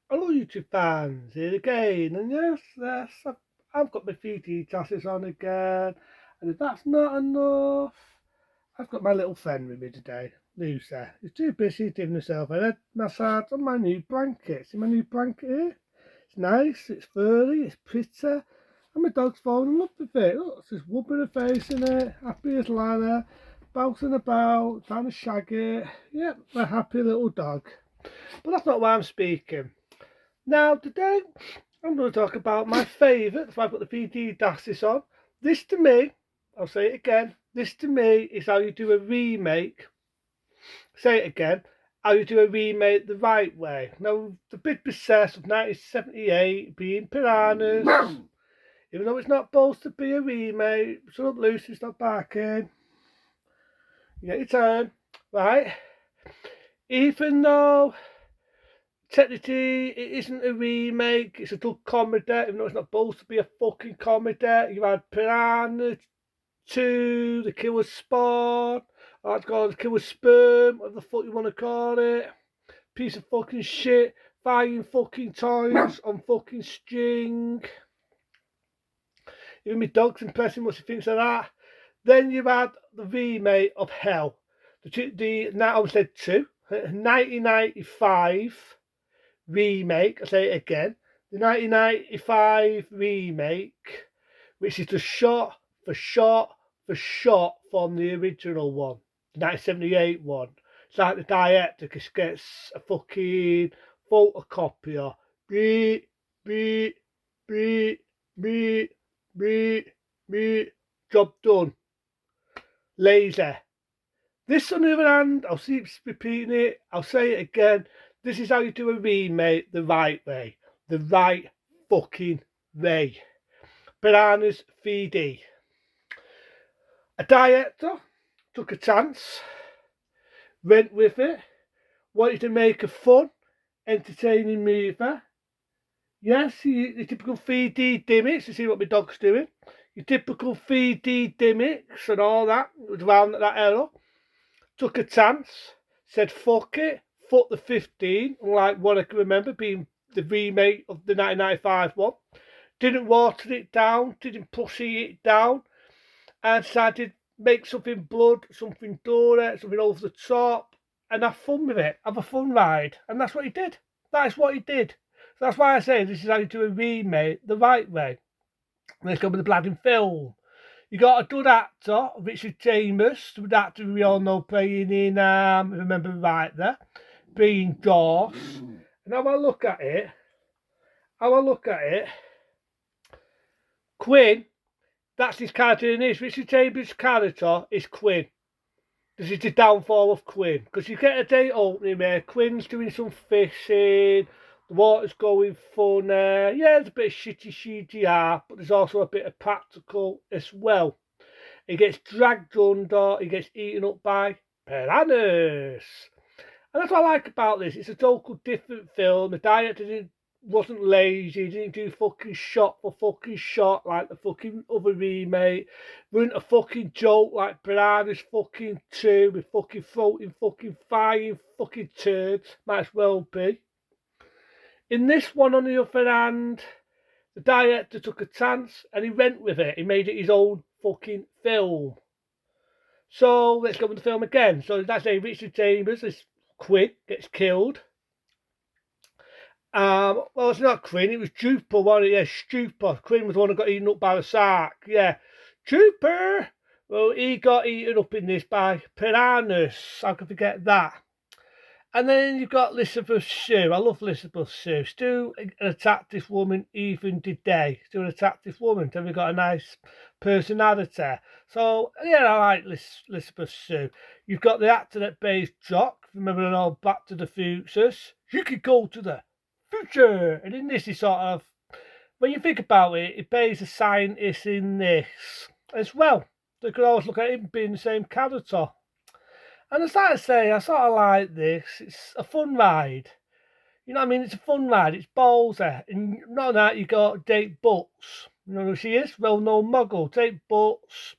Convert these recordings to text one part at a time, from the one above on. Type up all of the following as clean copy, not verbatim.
Hello YouTube fans, here again, and yes, I've got my 3D glasses on again, and if that's not enough, I've got my little friend with me today, Lucy. She's too busy giving herself a head massage on my new blanket. See my new blanket here? It's nice, it's furry, it's pretty, and my dog's falling in love with it. Look, she's rubbing her face in it, happy as Lara, bouncing about, trying to shag it. Yep, a happy little dog. But that's not why I'm speaking. Now, today I'm going to talk about my favourite. That's why I've got the VD Dassis on. This to me, I'll say it again, this to me is how you do a remake. Say it again, how you do a remake the right way. Now, the big success of 1978 being Piranhas, even though it's not supposed to be a remake, shut up Lucy, stop barking. You get your turn, right? Even though technically, it isn't a remake. It's a good comedy, even though it's not supposed to be a fucking comedy. You had Piranha 2, The Killer Spawn, or it's called The Killer Sperm, whatever the fuck you want to call it. Piece of fucking shit. Flying fucking toys on fucking string. Even my dog's impressing what she thinks of that. Then you had the remake of Hell. I said 1995 remake, I say it again, the 1995 remake, which is just shot for shot for shot from the original one, the 1978 one. It's like the director just gets a fucking photocopier, beep, beep, beep, beep, beep, beep, job done. Laser. This, on the other hand, I'll keep repeating it, I'll say it again, this is how you do a remake the right way. The right fucking way. Piranhas 3D. A director took a chance, went with it, wanted to make a fun, entertaining movie. Yes, your typical 3D gimmicks, you see what my dog's doing. Your typical 3D gimmicks and all that, it was around that era. Took a chance, said fuck it, fuck the 15, unlike what I can remember being the remake of the 1995 one. Didn't water it down, didn't pussy it down, and decided make something blood, something gory, something over the top, and have fun with it, have a fun ride. And that's what he did. That is what he did. So that's why I say this is how you do a remake the right way. Let's go with the bladding film. You got a good actor, Richard Chambers, the actor we all know playing in, remember right there, being Jaws. And how I look at it, Quinn, that's his character in this. Richard Chambers' character is Quinn. This is the downfall of Quinn. Because you get a date opening where Quinn's doing some fishing, the water's going funny. Yeah, there's a bit of shitty CGI, but there's also a bit of practical as well. He gets dragged under, he gets eaten up by piranhas. And that's what I like about this. It's a total different film. The director wasn't lazy, he didn't do fucking shot for fucking shot like the fucking other remake. Wasn't a fucking joke like Piranha's fucking 2 with fucking floating fucking flying fucking turds. Might as well be. In this one, on the other hand, the director took a chance and he went with it. He made it his own fucking film. So let's go with the film again. So that's a Richard Chambers, this Quinn, gets killed. Well, it's not Quinn, it was Jupiter, wasn't it? Yeah, Stupor. Quinn was the one who got eaten up by the shark. Yeah, Jupiter. Well, he got eaten up in this by piranhas. I can forget that. And then you've got Elizabeth Shue. I love Elizabeth Shue. Still an attractive woman even today. Still an attractive woman. Have got a nice personality. So, yeah, I like Elizabeth Shue. You've got the actor that plays Jock. Remember an old Back to the Futures? You could go to the future. And in this, he sort of, when you think about it, he plays a scientist in this as well. So you could always look at him being the same character. And as I say, I sort of like this. It's a fun ride. You know what I mean? It's a fun ride. It's ballsy. And not that you got Date Butts. You know who she is? Well-known muggle. Date Butts.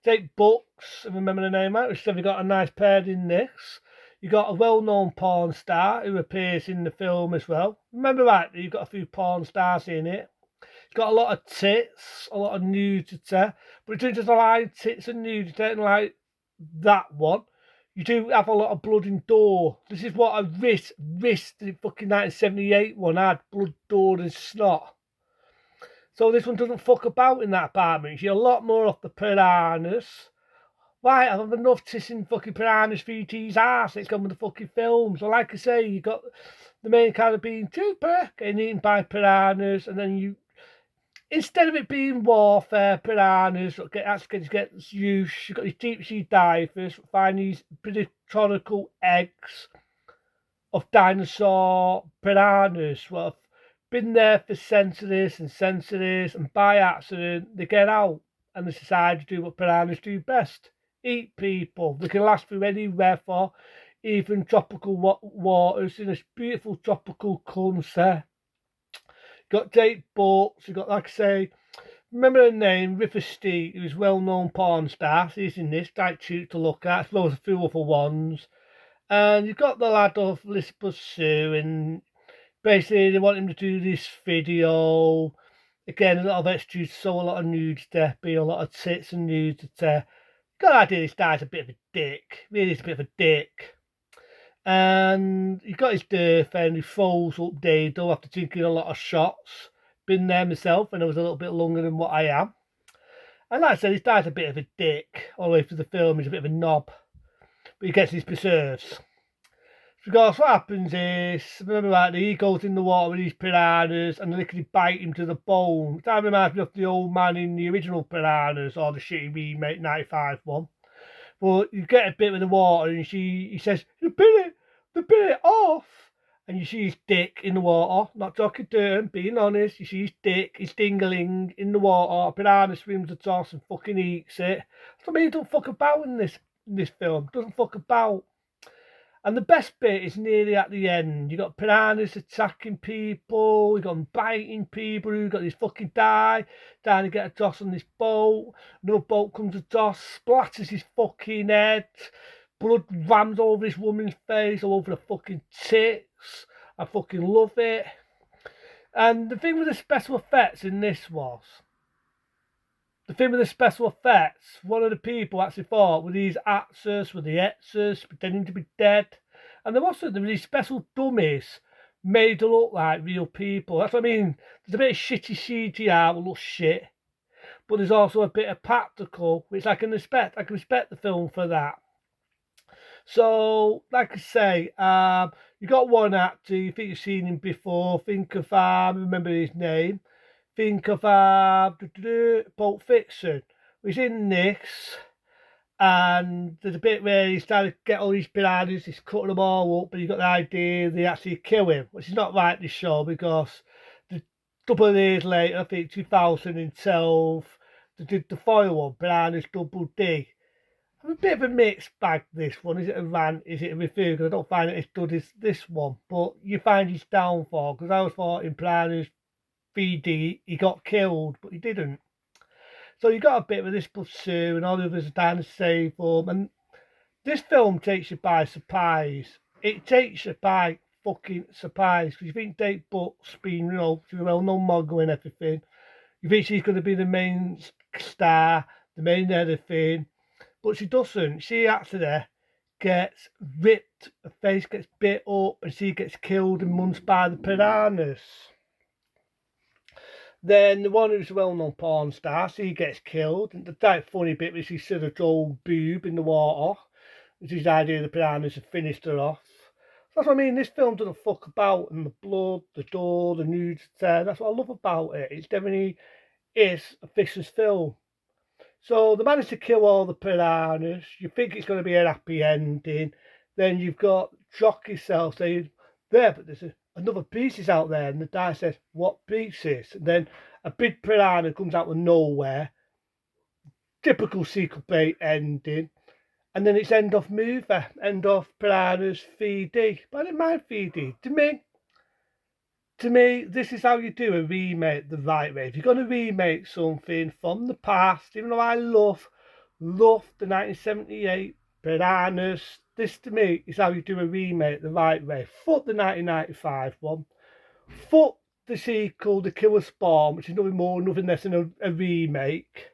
Date Butts. I remember the name out. She's got a nice pair in this. You got a well-known porn star who appears in the film as well. Remember that you've got a few porn stars in it. It's got a lot of tits, a lot of nudity, but it doesn't just like tits and nudity like that one. You do have a lot of blood and gore. This is what a wrist the fucking 1978 one had, blood, gore and snot. So this one doesn't fuck about in that apartment. You're a lot more off the piranhas. Right, I've had enough tissing fucking piranhas for ET's ass. It's gone with the fucking film. So like I say, you got the main character being Trooper getting eaten by piranhas, and then you, instead of it being warfare, piranhas actually gets used. You've got these deep sea divers find these predatorical eggs of dinosaur piranhas. What have been there for centuries and centuries, and by accident they get out and they decide to do what piranhas do best: eat people. They can last through any weather, even tropical waters in this beautiful tropical country. Got Jake boats. You got, like I say, remember her name, River Steed, who was well-known porn star. She's in this, quite cute to look at, as well as a few other ones. And you've got the lad of Elizabeth Sue, and basically they want him to do this video. Again, a lot of extras, so a lot of nudity, be a lot of tits and nudity. Got the idea this guy's a bit of a dick. Really, is a bit of a dick. And he got his dirt and he falls up Dado after taking a lot of shots. Been there myself, and I was a little bit longer than what I am. And like I said, this guy's a bit of a dick all the way through the film. He's a bit of a knob, but he gets his preserves. Because what happens is, remember that he goes in the water with these piranhas and they literally bite him to the bone. That reminds me of the old man in the original Piranhas, or the shitty remake 95 one. But you get a bit with the water and he says, they bit it off. And you see his dick in the water. Not talking dirt, being honest. You see his dick, his dingling in the water. A piranha swims across and fucking eats it. So I mean, he don't fuck about in this film. Doesn't fuck about. And the best bit is nearly at the end. You got piranhas attacking people, you got them biting people, you got this fucking trying to get a toss on this boat. Another boat comes a toss, splatters his fucking head, blood rams over this woman's face, all over the fucking tits. I fucking love it. And the thing with the special effects in this was, one of the people actually thought with these actors, with the extras pretending to be dead. And there were these special dummies made to look like real people. That's what I mean. There's a bit of shitty CGI that looks shit. But there's also a bit of practical, which I can respect. I can respect the film for that. So, like I say, you got one actor, you think you've seen him before. Think of, remember his name. Think of Pulp Fiction. He's in this, and there's a bit where he's trying to get all these piranhas, he's cutting them all up, but you got the idea they actually kill him, which is not right this show, because the couple of years later, I think 2012, they did the foil one, Piranhas Double D. I'm a bit of a mixed bag, this one. Is it a rant? Is it a review? Because I don't find it as good as this one. But you find his downfall, because I was thought in Piranhas 3D, he got killed, but he didn't. So you got a bit with this pursuit, and all the others are trying to save him. And this film takes you by surprise. It takes you by fucking surprise, because you think Dave Buck's been, she's a well-known model and everything. You think she's going to be the main star, the main everything, but she doesn't. She actually gets ripped, her face gets bit up, and she gets killed and munched by the piranhas. Then the one who's a well-known porn star, she gets killed. And the that funny bit was she said a old boob in the water, which is the idea the piranhas have finished her off. So that's what I mean. This film doesn't fuck about, and the blood, the door, the nudity. That's what I love about it. It's definitely a vicious film. So they managed to kill all the piranhas. You think it's going to be a happy ending. Then you've got Jock yourself saying, there, but there's another pieces out there. And the guy says, what pieces? And then a big piranha comes out of nowhere. Typical sequel bait ending. And then it's end of movie. End of Piranhas 3D. But I didn't mind 3D. To me, this is how you do a remake the right way. If you're going to remake something from the past, even though I love the 1978 Piranhas, This to me is how you do a remake the right way. Fuck the 1995 one. Fuck the sequel, The Killer Spawn, which is nothing more, nothing less than a remake.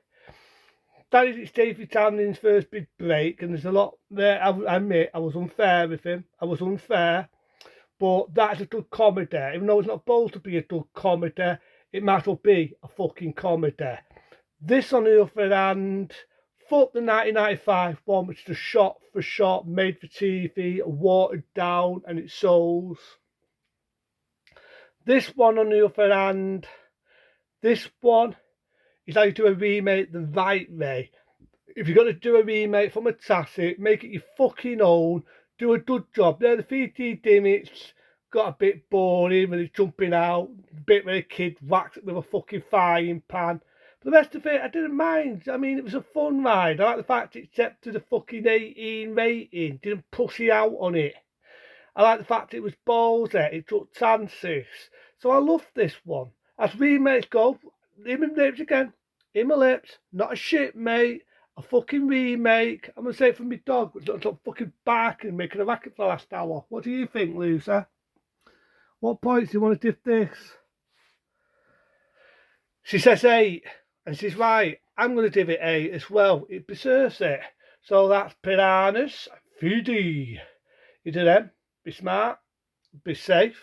That is, it's David Tanning's first big break, and there's a lot there. I admit I was unfair with him. I was unfair, but that's a good comedy. Even though it's not supposed to be a good comedy, it might as well be a fucking comedy. This, on the other hand, fuck the 1995 one, which is a shot for shot, made for TV, watered down, and it shows. This one, on the other hand, this one is how you do a remake the right way. If you're going to do a remake from a classic, make it your fucking own, do a good job. There, the 3D gimmicks got a bit boring when it's jumping out, a bit where a kid whacks it with a fucking frying pan. But the rest of it, I didn't mind. I mean, it was a fun ride. I like the fact it kept to the fucking 18 rating, didn't pussy out on it. I like the fact it was ballsy, it took chances. So I loved this one. As remakes go, in my lips again, in my lips, not a shit, mate. A fucking remake. I'm going to say it for my dog, which doesn't stop fucking barking and making a racket for the last hour. What do you think, loser? What points do you want to give this? She says 8, and she's right. I'm going to give it 8 as well. It deserves it. So that's Piranhas 3D. You do them. Be smart. Be safe.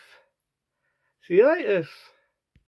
See you later.